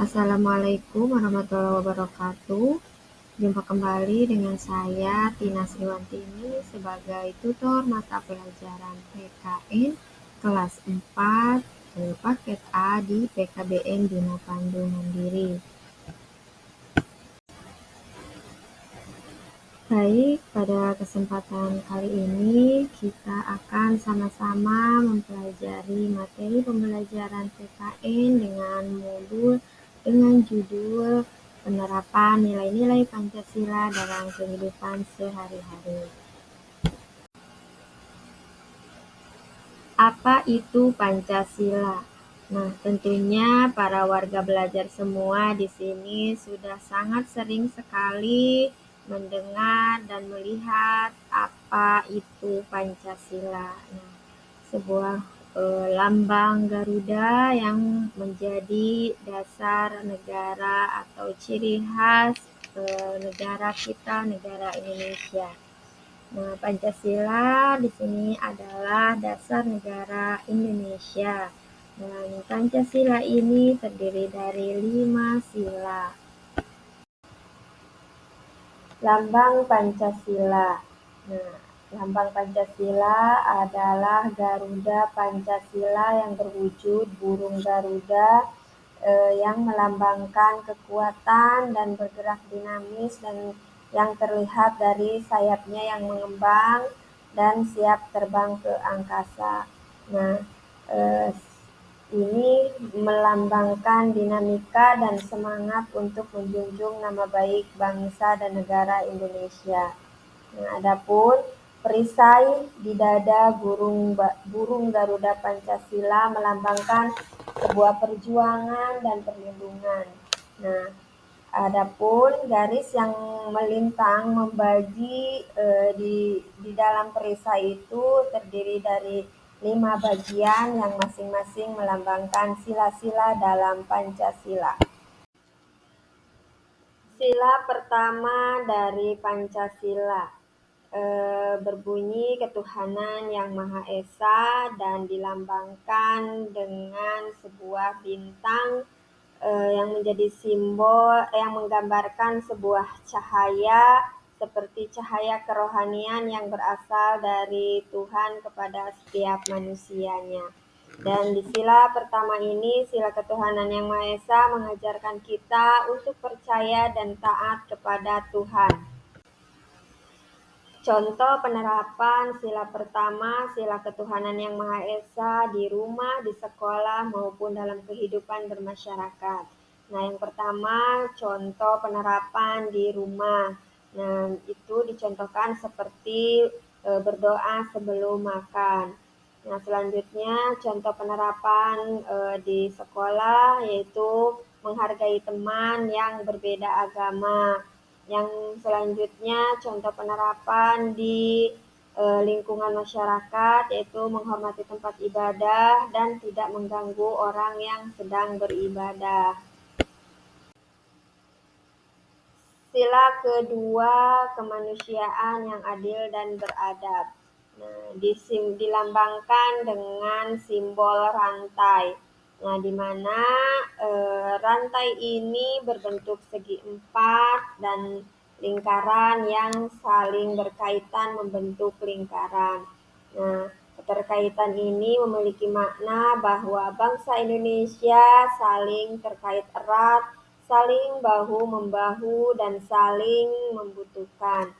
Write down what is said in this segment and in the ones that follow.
Assalamualaikum warahmatullahi wabarakatuh. Jumpa kembali dengan saya Tina Sriwantini sebagai tutor mata pelajaran PKN kelas 4 paket A di PKBM Bina Pandu Mandiri. Baik, pada kesempatan kali ini kita akan sama-sama mempelajari materi pembelajaran PKN dengan modul dengan judul penerapan nilai-nilai Pancasila dalam kehidupan sehari-hari. Apa itu Pancasila? Nah, tentunya para warga belajar semua di sini sudah sangat sering sekali mendengar dan melihat apa itu Pancasila. Nah, sebuah lambang Garuda yang menjadi dasar negara atau ciri khas negara kita, negara Indonesia. Nah, Pancasila di sini adalah dasar negara Indonesia. Dan Pancasila ini terdiri dari 5 sila. Lambang Pancasila. Nah, lambang Pancasila adalah Garuda Pancasila yang berwujud burung Garuda yang melambangkan kekuatan dan bergerak dinamis dan yang terlihat dari sayapnya yang mengembang dan siap terbang ke angkasa. Nah, ini melambangkan dinamika dan semangat untuk menjunjung nama baik bangsa dan negara Indonesia. Nah, adapun perisai di dada burung Garuda Pancasila melambangkan sebuah perjuangan dan perlindungan. Nah, adapun garis yang melintang membagi di dalam perisai itu terdiri dari 5 bagian yang masing-masing melambangkan sila-sila dalam Pancasila. Sila pertama dari Pancasila berbunyi ketuhanan yang Maha Esa dan dilambangkan dengan sebuah bintang yang menjadi simbol yang menggambarkan sebuah cahaya seperti cahaya kerohanian yang berasal dari Tuhan kepada setiap manusianya. Dan di sila pertama ini, sila ketuhanan yang Maha Esa mengajarkan kita untuk percaya dan taat kepada Tuhan. Contoh penerapan sila pertama, sila ketuhanan yang Maha Esa di rumah, di sekolah, maupun dalam kehidupan bermasyarakat. Nah, yang pertama, contoh penerapan di rumah. Nah, itu dicontohkan seperti berdoa sebelum makan. Nah, selanjutnya contoh penerapan di sekolah yaitu menghargai teman yang berbeda agama. Yang selanjutnya contoh penerapan di lingkungan masyarakat yaitu menghormati tempat ibadah dan tidak mengganggu orang yang sedang beribadah. Sila kedua, kemanusiaan yang adil dan beradab. Nah, dilambangkan dengan simbol rantai. Nah, di mana rantai ini berbentuk segi empat dan lingkaran yang saling berkaitan membentuk lingkaran. Nah, keterkaitan ini memiliki makna bahwa bangsa Indonesia saling terkait erat, saling bahu-membahu, dan saling membutuhkan.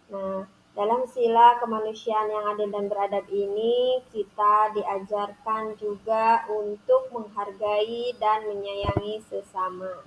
Nah, dalam sila kemanusiaan yang adil dan beradab ini, kita diajarkan juga untuk menghargai dan menyayangi sesama.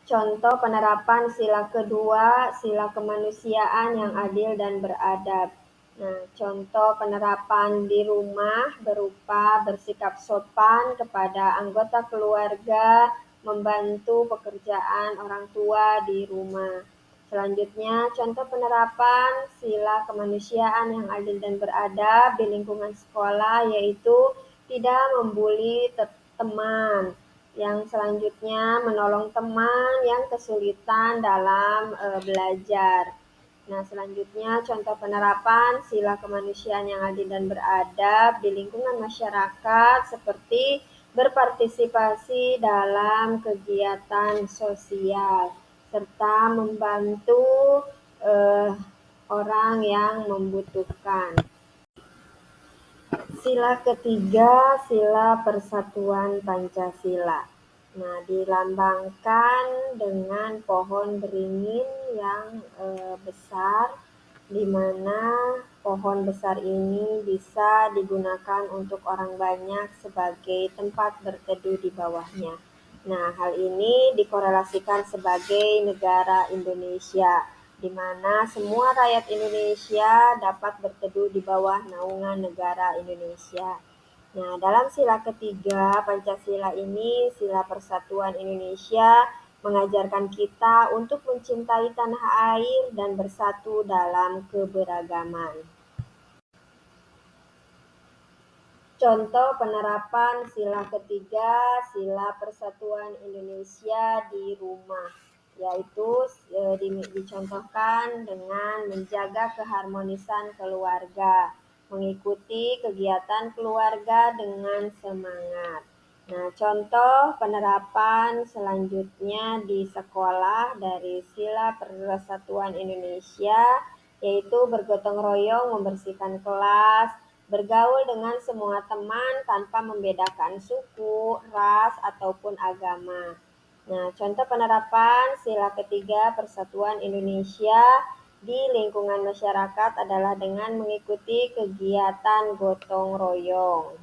Contoh penerapan sila kedua, sila kemanusiaan yang adil dan beradab. Nah, contoh penerapan di rumah berupa bersikap sopan kepada anggota keluarga, membantu pekerjaan orang tua di rumah. Selanjutnya, contoh penerapan sila kemanusiaan yang adil dan beradab di lingkungan sekolah yaitu tidak membuli teman. Yang selanjutnya, menolong teman yang kesulitan dalam belajar. Nah, selanjutnya contoh penerapan sila kemanusiaan yang adil dan beradab di lingkungan masyarakat seperti berpartisipasi dalam kegiatan sosial, serta membantu eh, orang yang membutuhkan. Sila ketiga, sila persatuan Pancasila. Nah, dilambangkan dengan pohon beringin yang besar, di mana pohon besar ini bisa digunakan untuk orang banyak sebagai tempat berteduh di bawahnya. Nah, hal ini dikorelasikan sebagai negara Indonesia, di mana semua rakyat Indonesia dapat berteduh di bawah naungan negara Indonesia. Nah, dalam sila ketiga Pancasila ini, sila persatuan Indonesia, mengajarkan kita untuk mencintai tanah air dan bersatu dalam keberagaman. Contoh penerapan sila ketiga, sila persatuan Indonesia di rumah, yaitu dicontohkan dengan menjaga keharmonisan keluarga, mengikuti kegiatan keluarga dengan semangat. Nah, contoh penerapan selanjutnya di sekolah dari sila persatuan Indonesia, yaitu bergotong royong membersihkan kelas, bergaul dengan semua teman tanpa membedakan suku, ras, ataupun agama. Nah, contoh penerapan sila ketiga Persatuan Indonesia di lingkungan masyarakat adalah dengan mengikuti kegiatan gotong royong.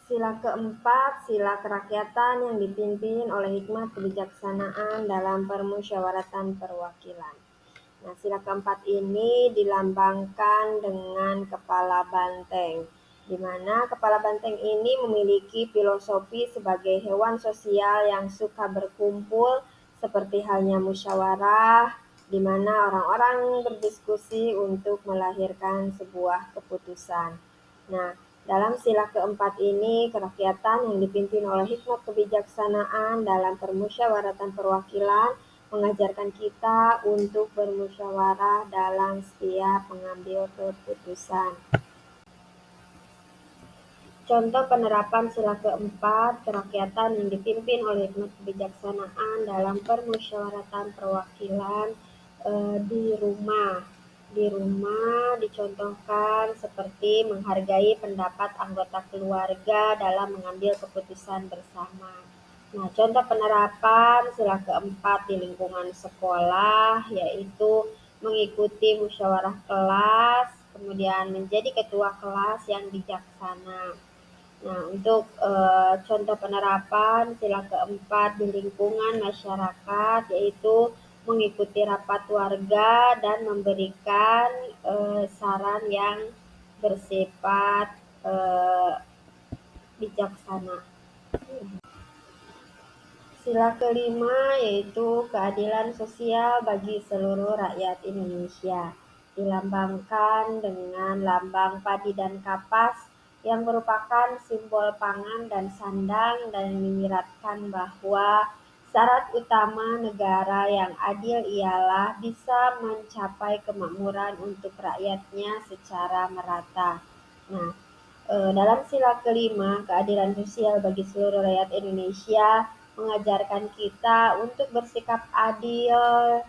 Sila keempat, sila kerakyatan yang dipimpin oleh hikmat kebijaksanaan dalam permusyawaratan perwakilan. Nah, sila keempat ini dilambangkan dengan kepala banteng, di mana kepala banteng ini memiliki filosofi sebagai hewan sosial yang suka berkumpul, seperti halnya musyawarah, di mana orang-orang berdiskusi untuk melahirkan sebuah keputusan. Nah, dalam sila keempat ini, kerakyatan yang dipimpin oleh hikmat kebijaksanaan dalam permusyawaratan perwakilan mengajarkan kita untuk bermusyawarah dalam setiap mengambil keputusan. Contoh penerapan sila keempat, kerakyatan yang dipimpin oleh hikmat kebijaksanaan dalam permusyawaratan perwakilan di rumah. Di rumah dicontohkan seperti menghargai pendapat anggota keluarga dalam mengambil keputusan bersama. Nah, contoh penerapan sila keempat di lingkungan sekolah yaitu mengikuti musyawarah kelas, kemudian menjadi ketua kelas yang bijaksana. Nah, untuk contoh penerapan sila keempat di lingkungan masyarakat yaitu mengikuti rapat warga dan memberikan saran yang bersifat bijaksana. Sila kelima yaitu keadilan sosial bagi seluruh rakyat Indonesia, dilambangkan dengan lambang padi dan kapas yang merupakan simbol pangan dan sandang dan menyiratkan bahwa syarat utama negara yang adil ialah bisa mencapai kemakmuran untuk rakyatnya secara merata. Nah, dalam sila kelima, keadilan sosial bagi seluruh rakyat Indonesia mengajarkan kita untuk bersikap adil.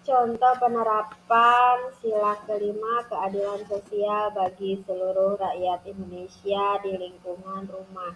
Contoh penerapan sila kelima keadilan sosial bagi seluruh rakyat Indonesia di lingkungan rumah,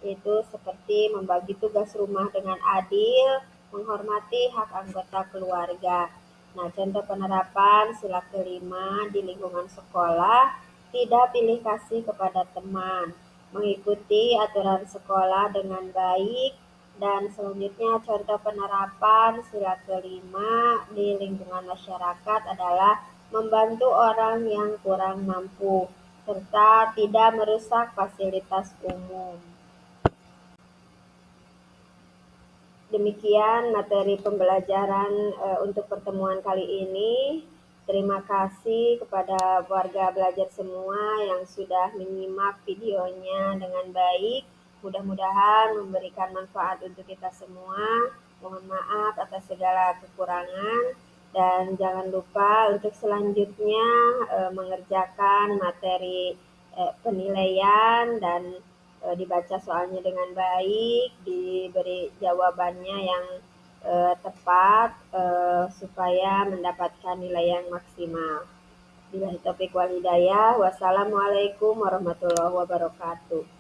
yaitu seperti membagi tugas rumah dengan adil, menghormati hak anggota keluarga. Nah, contoh penerapan sila kelima di lingkungan sekolah, tidak pilih kasih kepada teman, mengikuti aturan sekolah dengan baik, dan selanjutnya contoh penerapan sila kelima di lingkungan masyarakat adalah membantu orang yang kurang mampu, serta tidak merusak fasilitas umum. Demikian materi pembelajaran untuk pertemuan kali ini. Terima kasih kepada warga belajar semua yang sudah menyimak videonya dengan baik. Mudah-mudahan memberikan manfaat untuk kita semua. Mohon maaf atas segala kekurangan. Dan jangan lupa untuk selanjutnya mengerjakan materi penilaian dan dibaca soalnya dengan baik, diberi jawabannya yang tepat supaya mendapatkan nilai yang maksimal. Billahi taufiq wal hidayah. Wassalamualaikum warahmatullahi wabarakatuh.